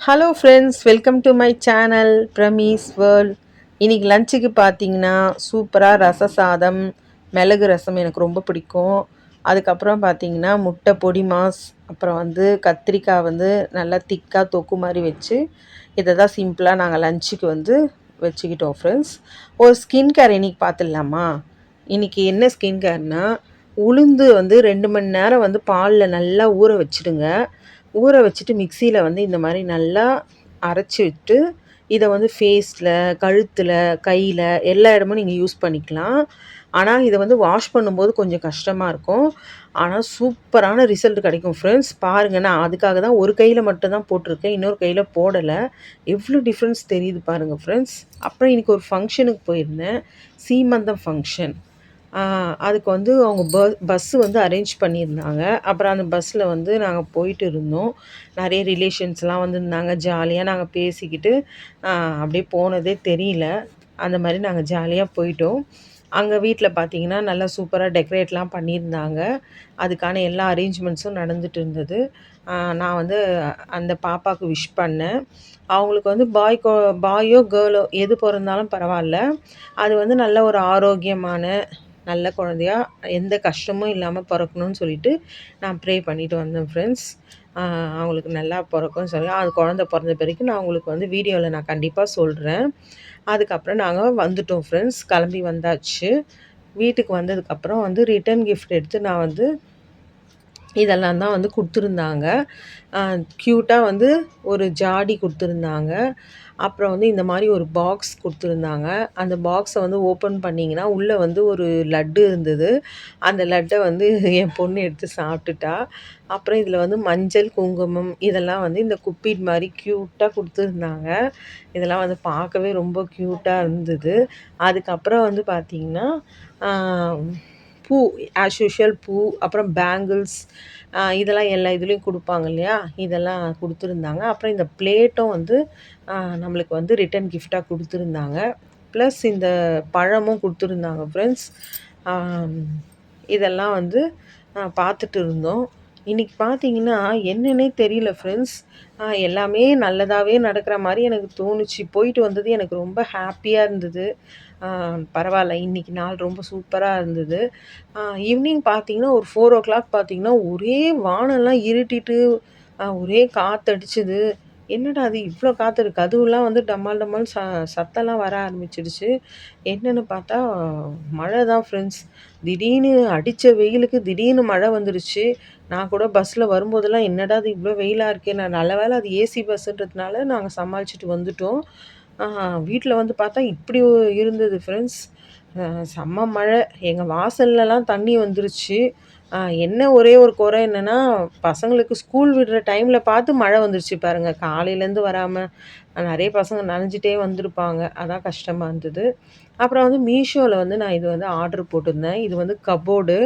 Hello friends, welcome to my channel பிரமீஸ் world. இன்றைக்கி லஞ்சுக்கு பார்த்தீங்கன்னா சூப்பராக ரச சாதம், மிளகு ரசம் எனக்கு ரொம்ப பிடிக்கும். அதுக்கப்புறம் பார்த்தீங்கன்னா முட்டை பொடி மாஸ், அப்புறம் கத்திரிக்காய் நல்லா திக்காக தொக்கு மாதிரி வச்சு இதை தான் சிம்பிளாக நாங்கள் லஞ்சுக்கு வச்சுக்கிட்டோம் ஃப்ரெண்ட்ஸ். ஒரு ஸ்கின் கேர் இன்றைக்கி பார்த்துடலாமா? இன்றைக்கி என்ன ஸ்கின் கேர்னால், உளுந்து 2 மணி நேரம் பாலில் நல்லா ஊற வச்சுடுங்க. ஊற வச்சுட்டு மிக்சியில் இந்த மாதிரி நல்லா அரைச்சி விட்டு இதை ஃபேஸில், கழுத்தில், கையில் எல்லா இடமும் நீங்கள் யூஸ் பண்ணிக்கலாம். ஆனால் இதை வாஷ் பண்ணும்போது கொஞ்சம் கஷ்டமாக இருக்கும். ஆனால் சூப்பரான ரிசல்ட் கிடைக்கும் ஃப்ரெண்ட்ஸ். பாருங்கள், நான் அதுக்காக தான் ஒரு கையில் மட்டும்தான் போட்டிருக்கேன், இன்னொரு கையில் போடலை. எவ்வளோ டிஃப்ரென்ஸ் தெரியுது பாருங்கள் ஃப்ரெண்ட்ஸ். அப்புறம் இன்றைக்கி ஒரு ஃபங்க்ஷனுக்கு போயிருந்தேன், சீமந்தம் ஃபங்க்ஷன். அதுக்கு அவங்க பஸ்ஸு அரேஞ்ச் பண்ணியிருந்தாங்க. அப்புறம் அந்த பஸ்ஸில் நாங்கள் போயிட்டு இருந்தோம். நிறைய ரிலேஷன்ஸ்லாம் வந்திருந்தாங்க. ஜாலியாக நாங்கள் பேசிக்கிட்டு அப்படியே போனதே தெரியல. அந்த மாதிரி நாங்கள் ஜாலியாக போயிட்டோம். அங்கே வீட்டில் பார்த்தீங்கன்னா நல்லா சூப்பராக டெக்கரேட்லாம் பண்ணியிருந்தாங்க. அதுக்கான எல்லா அரேஞ்ச்மெண்ட்ஸும் நடந்துட்டு இருந்தது. நான் அந்த பாப்பாவுக்கு விஷ் பண்ணேன். அவங்களுக்கு பாயோ கேர்ளோ எது பிறந்தாலும் பரவாயில்ல, அது நல்ல ஒரு ஆரோக்கியமான நல்ல குழந்தையா எந்த கஷ்டமும் இல்லாமல் பிறக்கணும்னு சொல்லிட்டு நான் ப்ரே பண்ணிட்டு வந்தேன் ஃப்ரெண்ட்ஸ். அவங்களுக்கு நல்லா பிறக்கும்னு சொல்லி அது குழந்த பிறந்த பிறகு நான் உங்களுக்கு வீடியோவில் நான் கண்டிப்பாக சொல்கிறேன். அதுக்கப்புறம் நாங்கள் வந்துட்டோம் ஃப்ரெண்ட்ஸ், கிளம்பி வந்தாச்சு. வீட்டுக்கு வந்ததுக்கப்புறம் ரிட்டன் கிஃப்ட் எடுத்து நான் இதெல்லாம் தான் கொடுத்துருந்தாங்க. க்யூட்டாக ஒரு ஜாடி கொடுத்துருந்தாங்க. அப்புறம் இந்த மாதிரி ஒரு பாக்ஸ் கொடுத்துருந்தாங்க. அந்த பாக்ஸை ஓப்பன் பண்ணிங்கன்னா உள்ளே ஒரு லட்டு இருந்தது. அந்த லட்டை என் பொண்ணு எடுத்து சாப்பிட்டுட்டா. அப்புறம் இதில் மஞ்சள், குங்குமம் இதெல்லாம் இந்த குப்பீட் மாதிரி க்யூட்டாக கொடுத்துருந்தாங்க. இதெல்லாம் பார்க்கவே ரொம்ப க்யூட்டாக இருந்தது. அதுக்கப்புறம் பார்த்திங்கன்னா பூ, ஆஸ் யூஷுவல் பூ, அப்புறம் பேங்கிள்ஸ், இதெல்லாம் எல்லா இதுலேயும் கொடுப்பாங்க இல்லையா, இதெல்லாம் கொடுத்துருந்தாங்க. அப்புறம் இந்த பிளேட்டும் நம்மளுக்கு ரிட்டன் கிஃப்டாக கொடுத்துருந்தாங்க. ப்ளஸ் இந்த பழமும் கொடுத்துருந்தாங்க ஃப்ரெண்ட்ஸ். இதெல்லாம் பார்த்துட்டு இருந்தோம். இன்றைக்கி பார்த்தீங்கன்னா என்னன்னே தெரியல ஃப்ரெண்ட்ஸ், எல்லாமே நல்லதாகவே நடக்கிற மாதிரி எனக்கு தோணுச்சு. போயிட்டு வந்தது எனக்கு ரொம்ப ஹாப்பியாக இருந்தது. பரவாயில்ல, இன்றைக்கி நாள் ரொம்ப சூப்பராக இருந்தது. ஈவினிங் பார்த்தீங்கன்னா ஒரு 4:00 பார்த்தீங்கன்னா ஒரே வானம்லாம் இருட்டிட்டு ஒரே காற்றடிச்சுது. என்னடா அது இவ்வளோ காற்று இருக்குது, கதவுலாம் டமால் டமால் சத்தம்லாம் வர ஆரம்பிச்சிடுச்சு. என்னென்னு பார்த்தா மழை தான் ஃப்ரெண்ட்ஸ். திடீர்னு அடித்த வெயிலுக்கு திடீர்னு மழை வந்துடுச்சு. நான் கூட பஸ்ஸில் வரும்போதெல்லாம் என்னடா அது இவ்வளோ வெயிலாக இருக்கே, நான் நல்ல வேளை அது ஏசி பஸ்ஸுன்றதுனால நாங்கள் சமாளிச்சுட்டு வந்துட்டோம். வீட்டில் பார்த்தா இப்படி இருந்தது ஃப்ரெண்ட்ஸ். செம்ம மழை. எங்கள் வாசல்லலாம் தண்ணி வந்துருச்சு. என்ன ஒரே ஒரு குறை என்னென்னா, பசங்களுக்கு ஸ்கூல் விடுற டைமில் பார்த்து மழை வந்துருச்சு பாருங்கள். காலையிலேருந்து வராமல் நிறைய பசங்க நனைஞ்சிட்டே வந்திருப்பாங்க. அதான் கஷ்டமாக இருந்தது. அப்புறம் மீஷோவில் நான் இது ஆர்டர் போட்டிருந்தேன். இது கபோர்டு.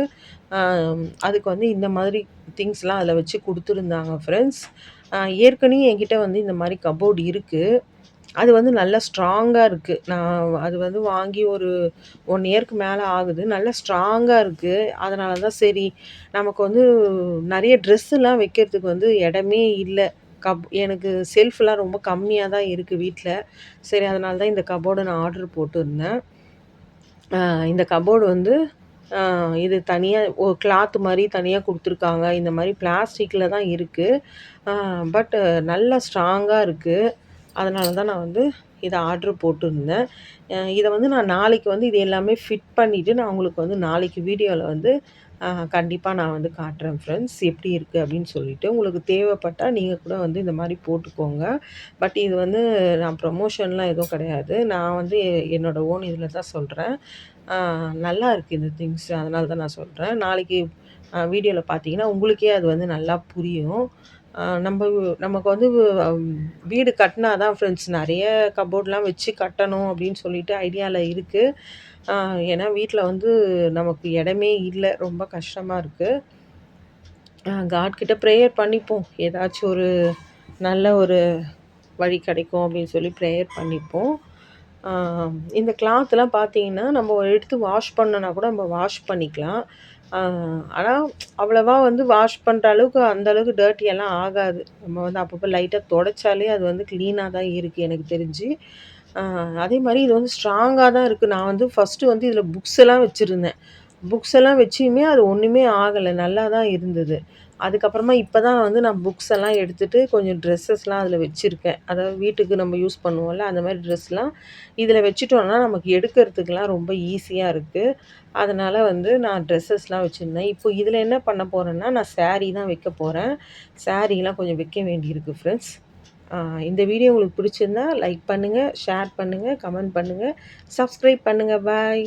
அதுக்கு இந்த மாதிரி திங்ஸ்லாம் அதில் வச்சு கொடுத்துருந்தாங்க ஃப்ரெண்ட்ஸ். ஏற்கனவே என்கிட்ட இந்த மாதிரி கபோர்டு இருக்குது. அது நல்லா ஸ்ட்ராங்காக இருக்குது. நான் அது வாங்கி ஒரு 1 இயருக்கு மேலே ஆகுது. நல்லா ஸ்ட்ராங்காக இருக்குது. அதனால தான் சரி, நமக்கு நிறைய ட்ரெஸ்ஸுலாம் வைக்கிறதுக்கு இடமே இல்லை. எனக்கு செல்ஃப்லாம் ரொம்ப கம்மியாக தான் இருக்குது வீட்டில். சரி, அதனால தான் இந்த கபோர்டை நான் ஆர்டர் போட்டிருந்தேன். இந்த கபோர்டு இது தனியாக ஒரு கிளாத் மாதிரி தனியாக கொடுத்துருக்காங்க. இந்த மாதிரி பிளாஸ்டிக்கில் தான் இருக்குது. பட் நல்லா ஸ்ட்ராங்காக இருக்குது. அதனால தான் நான் இதை ஆர்டர் போட்டிருந்தேன். இதை நான் நாளைக்கு இது எல்லாமே ஃபிட் பண்ணிவிட்டு நான் உங்களுக்கு நாளைக்கு வீடியோவில் கண்டிப்பாக நான் காட்டுறேன் ஃப்ரெண்ட்ஸ், எப்படி இருக்குது அப்படின்னு சொல்லிட்டு. உங்களுக்கு தேவைப்பட்டால் நீங்கள் கூட இந்த மாதிரி போட்டுக்கோங்க. பட் இது நான் ப்ரமோஷன்லாம் எதுவும் கிடையாது. நான் என்னோடய ஓன் இதில் தான் சொல்கிறேன். நல்லா இருக்குது இந்த திங்ஸ், அதனால தான் நான் சொல்கிறேன். நாளைக்கு வீடியோவில் பார்த்தீங்கன்னா உங்களுக்கே அது நல்லா புரியும். நமக்கு வீடு கட்டினா தான் ஃப்ரெண்ட்ஸ் நிறைய கபோர்ட்லாம் வச்சு கட்டணும் அப்படின்னு சொல்லிட்டு ஐடியாவில் இருக்குது. ஏன்னா வீட்டில் நமக்கு இடமே இல்லை, ரொம்ப கஷ்டமாக இருக்குது. காட்கிட்ட ப்ரேயர் பண்ணிப்போம், ஏதாச்சும் ஒரு நல்ல ஒரு வழி கிடைக்கும் அப்படின்னு சொல்லி ப்ரேயர் பண்ணிப்போம். இந்த கிளாத்லாம் பார்த்தீங்கன்னா நம்ம எடுத்து வாஷ் பண்ணனா கூட நம்ம வாஷ் பண்ணிக்கலாம். ஆனா அவ்வளவா வந்து வாஷ் பண்ற அளவுக்கு அந்த அளவுக்கு டர்ட்டி எல்லாம் ஆகாது. நம்ம வந்து அப்பப்போ லைட்டா தொடச்சாலே அது வந்து கிளீனா தான் இருக்கு எனக்கு தெரிஞ்சு. அ அதேமாரி இது வந்து ஸ்ட்ராங்கா தான் இருக்கு. நான் வந்து ஃபர்ஸ்ட்டு வந்து இதில புக்ஸ் எல்லாம் வச்சிருந்தேன். புக்ஸ் எல்லாம் வச்சியுமே அது ஒண்ணுமே ஆகல. நல்லா தான் இருந்தது. அதுக்கப்புறமா இப்ப தான் வந்து நான் புக்ஸ் எல்லாம் எடுத்துட்டு கொஞ்சம் ட்ரெஸ்ஸஸ்லாம் அதில வச்சிருக்கேன். அதாவது வீட்டுக்கு நம்ம யூஸ் பண்ணுவோம்ல, அந்த மாரி ட்ரெஸ்லாம் இதில வச்சுட்டோம்னா நமக்கு எடுக்கிறதுக்குலாம் ரொம்ப ஈஸியா இருக்கு. அதனால வந்து நான் ட்ரெஸ்ஸஸ்லாம் வச்சிருந்தேன். இப்போ இதில என்ன பண்ண போறேன்னா, நான் சாரி தான் வைக்க போறேன். சாரீலாம் கொஞ்சம் வைக்க வேண்டியிருக்கு ஃப்ரெண்ட்ஸ். ஆ இந்த வீடியோ உங்களுக்கு பிடிச்சிருந்தா லைக் பண்ணுங்க, ஷேர் பண்ணுங்க, கமெண்ட் பண்ணுங்க, சப்ஸ்கிரைப் பண்ணுங்க. பாய்.